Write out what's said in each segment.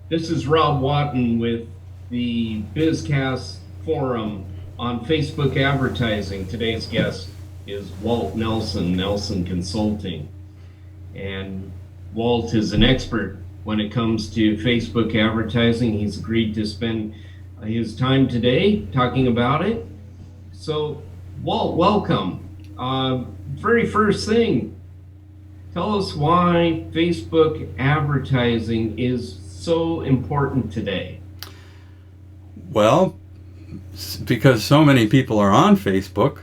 This is Rob Watton with the BizCast forum on Facebook advertising. Today's guest is Walt Nelson, Nelson Consulting. And Walt is an expert when it comes to Facebook advertising. He's agreed to spend his time today talking about it. So, Walt, welcome. Very first thing, tell us why Facebook advertising is so important today. Well, because so many people are on Facebook.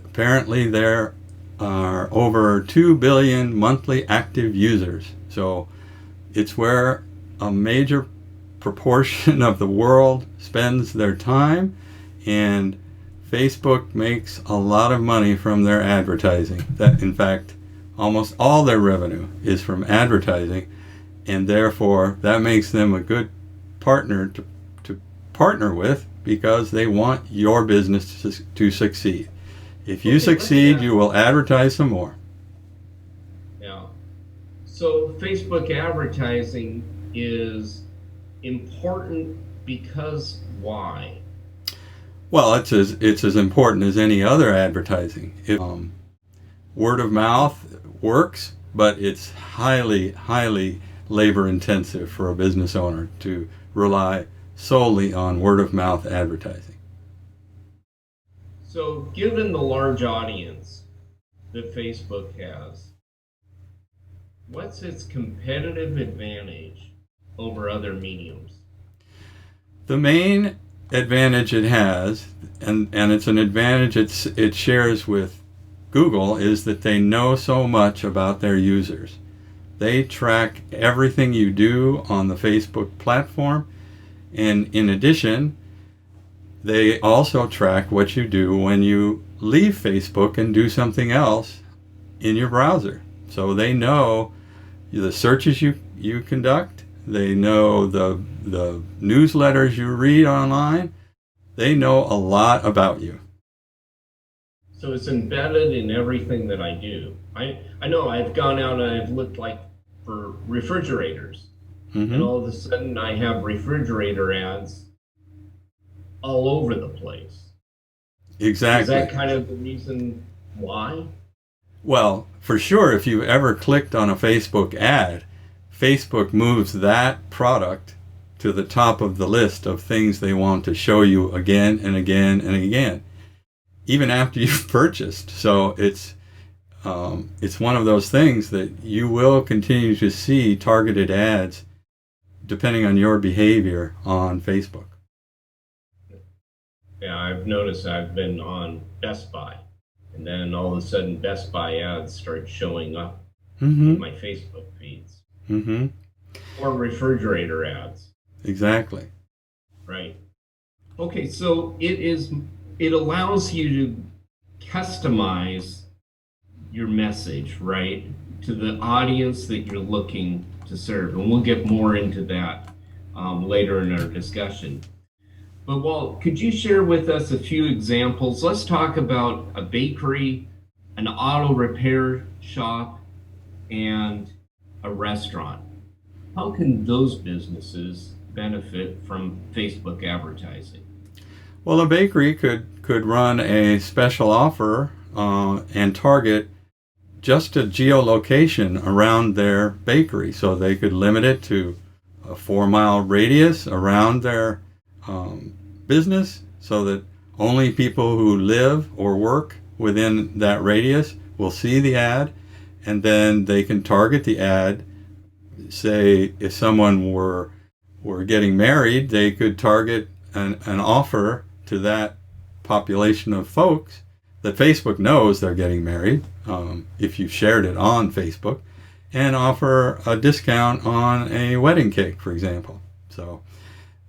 Apparently there are over 2 billion monthly active users. So it's where a major proportion of the world spends their time, and Facebook makes a lot of money from their advertising. That, in fact, almost all their revenue is from advertising, and therefore that makes them a good partner to partner with, because they want your business to succeed. If you succeed, you will advertise some more. Yeah. So Facebook advertising is important because why? Well, it's as important as any other advertising. Word of mouth works, but it's highly labor intensive for a business owner to rely solely on word of mouth advertising. So given the large audience that Facebook has, what's its competitive advantage over other mediums? The main advantage it has, and it's an advantage it shares with Google, is that they know so much about their users. They track everything you do on the Facebook platform, and in addition, they also track what you do when you leave Facebook and do something else in your browser. So they know the searches you conduct, they know the newsletters you read online, they know a lot about you. So it's embedded in everything that I do. I know I've gone out and I've looked for refrigerators, and all of a sudden I have refrigerator ads all over the place. Exactly. Is that kind of the reason why? Well, for sure, if you've ever clicked on a Facebook ad, Facebook moves that product to the top of the list of things they want to show you again and again and again, even after you've purchased. So it's one of those things that you will continue to see targeted ads depending on your behavior on Facebook. Yeah, I've noticed I've been on Best Buy, and then all of a sudden Best Buy ads start showing up in my Facebook feeds. Or refrigerator ads. Exactly. Right. Okay, so it allows you to customize your message, right, to the audience that you're looking to serve. And we'll get more into that later in our discussion. But Walt, could you share with us a few examples? Let's talk about a bakery, an auto repair shop, and a restaurant. How can those businesses benefit from Facebook advertising? Well, a bakery could run a special offer and target just a geolocation around their bakery. So they could limit it to a 4-mile radius around their business, so that only people who live or work within that radius will see the ad, and then they can target the ad. Say if someone were getting married, they could target an offer to that population of folks that Facebook knows they're getting married, if you shared it on Facebook, and offer a discount on a wedding cake, for example. So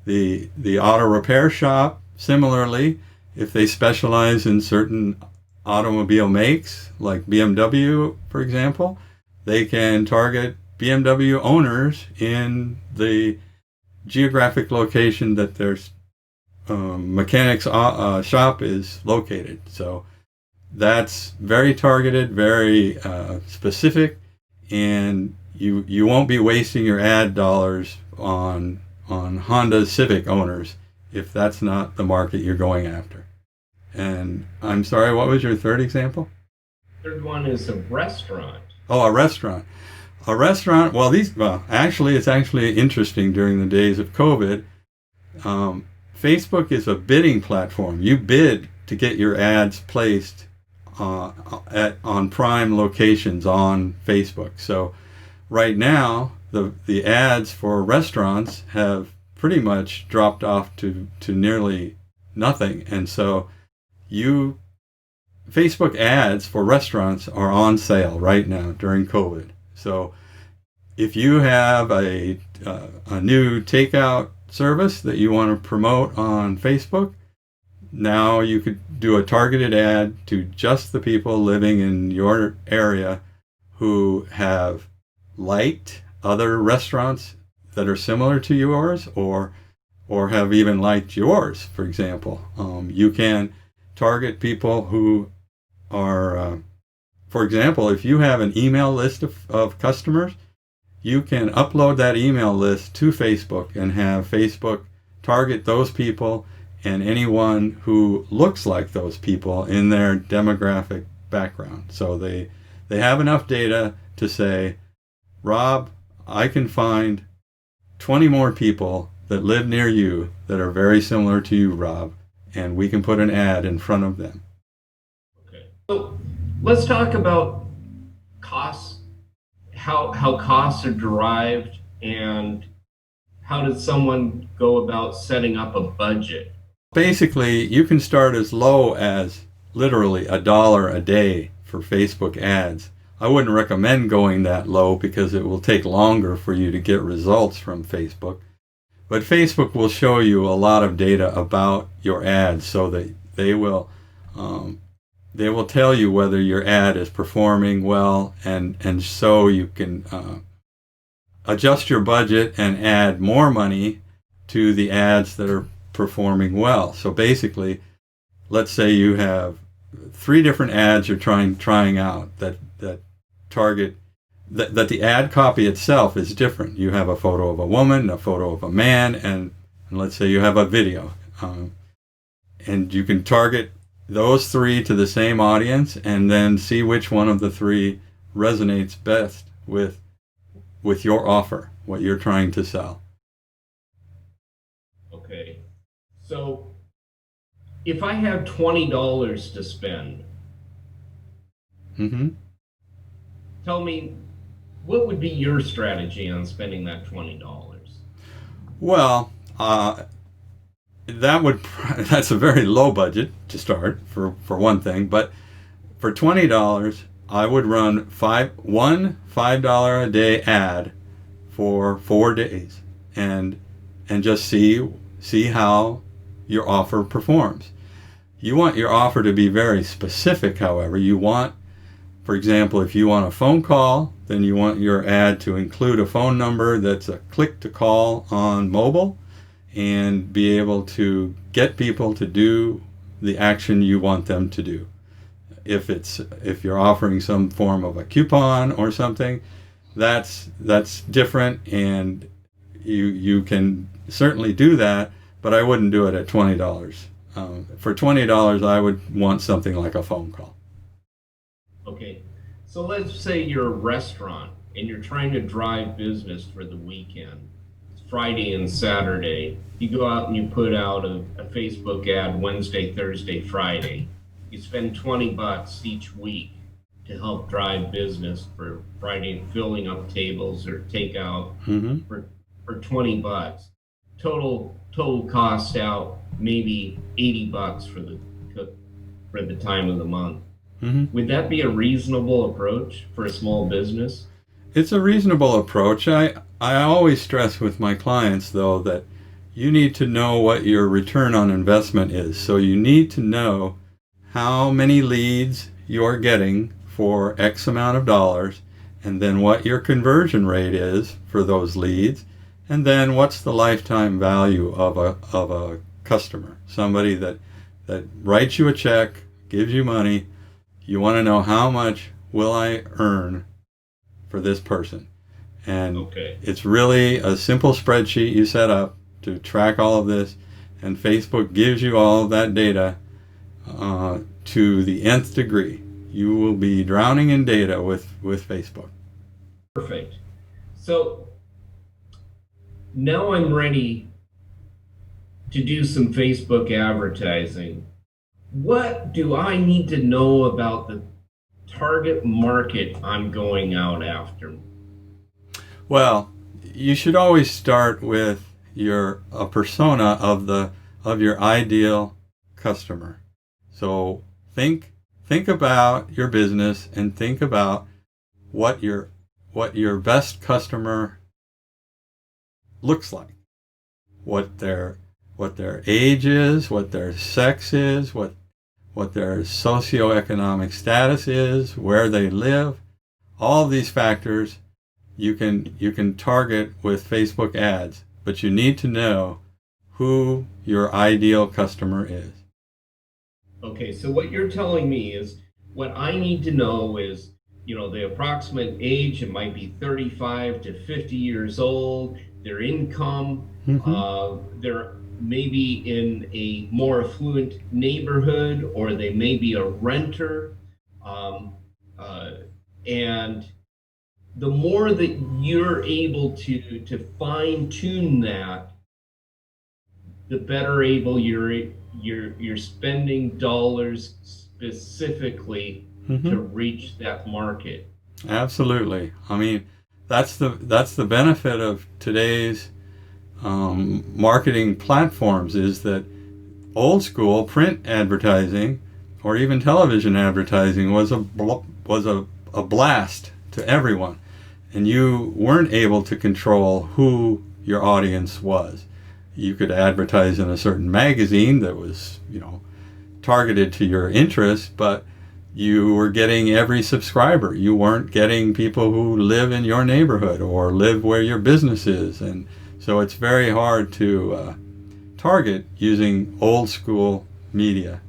the auto repair shop, similarly, if they specialize in certain automobile makes, like BMW, for example, they can target BMW owners in the geographic location that their mechanic's shop is located. So that's very targeted, very specific, and you won't be wasting your ad dollars on Honda Civic owners if that's not the market you're going after. And I'm sorry, what was your third example? Third one is a restaurant. Oh, a restaurant. A restaurant. Well, actually, it's actually interesting during the days of COVID. Facebook is a bidding platform. You bid to get your ads placed on prime locations on Facebook. So right now, the ads for restaurants have pretty much dropped off to nearly nothing, and so Facebook ads for restaurants are on sale right now during COVID. So if you have a new takeout service that you want to promote on Facebook, now you could do a targeted ad to just the people living in your area who have liked other restaurants that are similar to yours, or have even liked yours, for example. You can target people who are, for example, if you have an email list of customers, you can upload that email list to Facebook and have Facebook target those people and anyone who looks like those people in their demographic background. So they have enough data to say, Rob, I can find 20 more people that live near you that are very similar to you, Rob, and we can put an ad in front of them. Okay. So let's talk about costs, how costs are derived, and how does someone go about setting up a budget? Basically, you can start as low as literally $1 a day for Facebook ads. I wouldn't recommend going that low because it will take longer for you to get results from Facebook. But Facebook will show you a lot of data about your ads, so that they will tell you whether your ad is performing well, and so you can adjust your budget and add more money to the ads that are performing well. So basically, let's say you have 3 different ads you're trying out that target that the ad copy itself is different. You have a photo of a woman, a photo of a man, and let's say you have a video, and you can target those 3 to the same audience and then see which one of the 3 resonates best with your offer, what you're trying to sell. Okay. So if I have $20 to spend, tell me, what would be your strategy on spending that $20? Well, that's a very low budget to start for one thing, but for $20, I would run one $5 a day ad for 4 days and just see how your offer performs. You want your offer to be very specific, however. You want, for example, if you want a phone call, then you want your ad to include a phone number that's a click to call on mobile and be able to get people to do the action you want them to do. If you're offering some form of a coupon or something, that's different, and you can certainly do that, but I wouldn't do it at $20. For $20, I would want something like a phone call. Okay, so let's say you're a restaurant and you're trying to drive business for the weekend. It's Friday and Saturday. You go out and you put out a Facebook ad Wednesday, Thursday, Friday. You spend $20 each week to help drive business for Friday, filling up tables or takeout for $20. Total cost out maybe $80 for the time of the month. Would that be a reasonable approach for a small business? It's a reasonable approach. I always stress with my clients, though, that you need to know what your return on investment is. So you need to know how many leads you're getting for X amount of dollars, and then what your conversion rate is for those leads, and then what's the lifetime value of a customer, somebody that writes you a check, gives you money. You want to know how much will I earn for this person. And Okay. it's really a simple spreadsheet you set up to track all of this, and Facebook gives you all of that data to the nth degree. You will be drowning in data with Facebook. Perfect. So now I'm ready to do some Facebook advertising. What do I need to know about the target market I'm going out after? Well, you should always start with a persona of your ideal customer. So think about your business and think about what your best customer looks like. What their age is, what their sex is, what their socioeconomic status is, where they live. All of these factors you can target with Facebook ads, but you need to know who your ideal customer is. Okay, so what you're telling me is what I need to know is, the approximate age. It might be 35 to 50 years old, their income, they're maybe in a more affluent neighborhood, or they may be a renter. And the more that you're able to fine tune that, the better able you're spending dollars specifically to reach that market. Absolutely. I mean, that's the benefit of today's marketing platforms, is that old school print advertising or even television advertising was a blast to everyone, and you weren't able to control who your audience was. You could advertise in a certain magazine that was, targeted to your interests, but you were getting every subscriber. You weren't getting people who live in your neighborhood or live where your business is. And so it's very hard to target using old school media.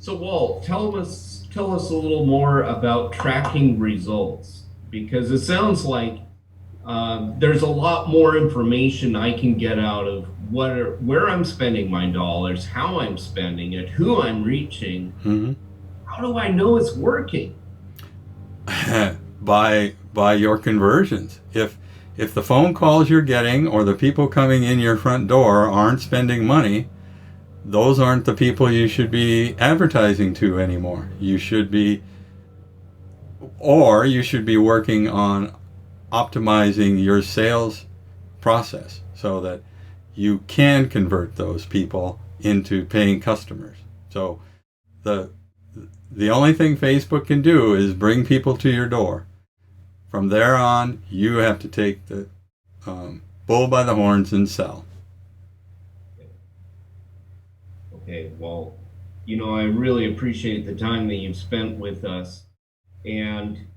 So Walt, tell us a little more about tracking results, because it sounds like there's a lot more information I can get out of where I'm spending my dollars, how I'm spending it, who I'm reaching. How do I know it's working? by your conversions. If the phone calls you're getting or the people coming in your front door aren't spending money, those aren't the people you should be advertising to anymore. You should be working on optimizing your sales process so that you can convert those people into paying customers. So the only thing Facebook can do is bring people to your door. From there on, you have to take the bull by the horns and sell. Okay, well, I really appreciate the time that you've spent with us. And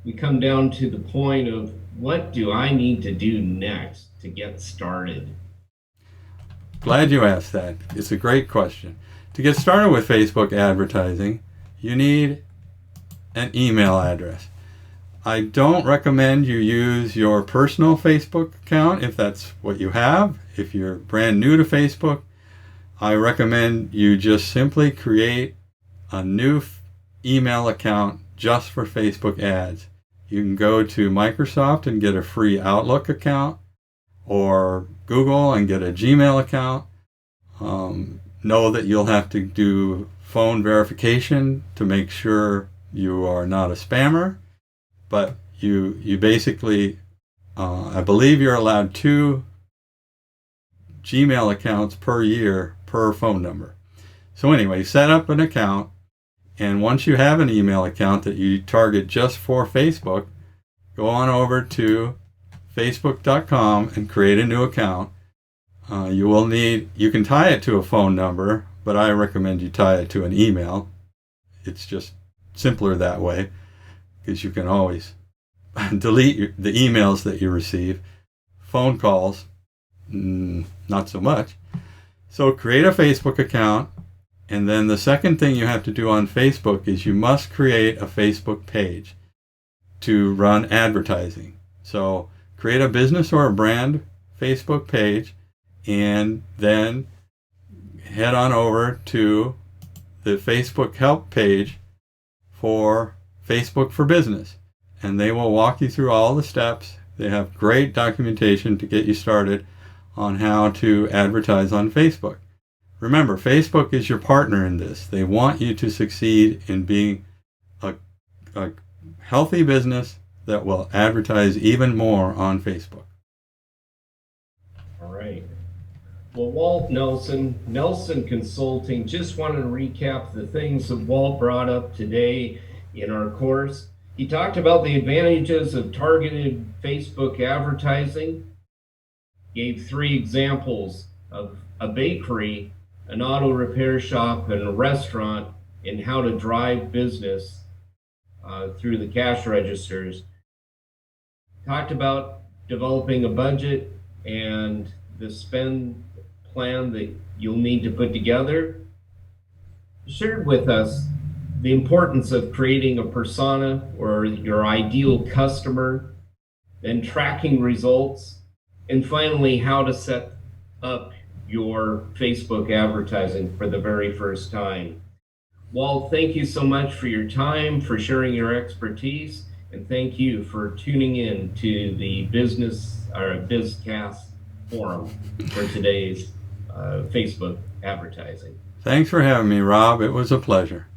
we come down to the point of, what do I need to do next to get started? Glad you asked that. It's a great question. To get started with Facebook advertising, you need an email address. I don't recommend you use your personal Facebook account if that's what you have. If you're brand new to Facebook, I recommend you just simply create a new email account just for Facebook ads. You can go to Microsoft and get a free Outlook account, or Google and get a Gmail account. Know that you'll have to do phone verification to make sure you are not a spammer, but you basically, I believe you're allowed 2 Gmail accounts per year per phone number. So anyway, set up an account, and once you have an email account that you target just for Facebook, go on over to facebook.com and create a new account. You can tie it to a phone number, but I recommend you tie it to an email. It's just simpler that way, because you can always delete the emails that you receive. Phone calls, not so much. So create a Facebook account, And then the second thing you have to do on Facebook is you must create a Facebook page to run advertising. So create a business or a brand Facebook page, and then head on over to the Facebook help page for Facebook for Business. And they will walk you through all the steps. They have great documentation to get you started on how to advertise on Facebook. Remember, Facebook is your partner in this. They want you to succeed in being a healthy business that will advertise even more on Facebook. All right. Well, Walt Nelson, Nelson Consulting, just wanted to recap the things that Walt brought up today in our course. He talked about the advantages of targeted Facebook advertising, gave 3 examples of a bakery, an auto repair shop, and a restaurant, and how to drive business through the cash registers. Talked about developing a budget and the spend plan that you'll need to put together. Shared with us the importance of creating a persona or your ideal customer, then tracking results, and finally how to set up your Facebook advertising for the very first time. Walt, thank you so much for your time, for sharing your expertise, and thank you for tuning in to the BizCast forum for today's Facebook advertising. Thanks for having me, Rob. It was a pleasure.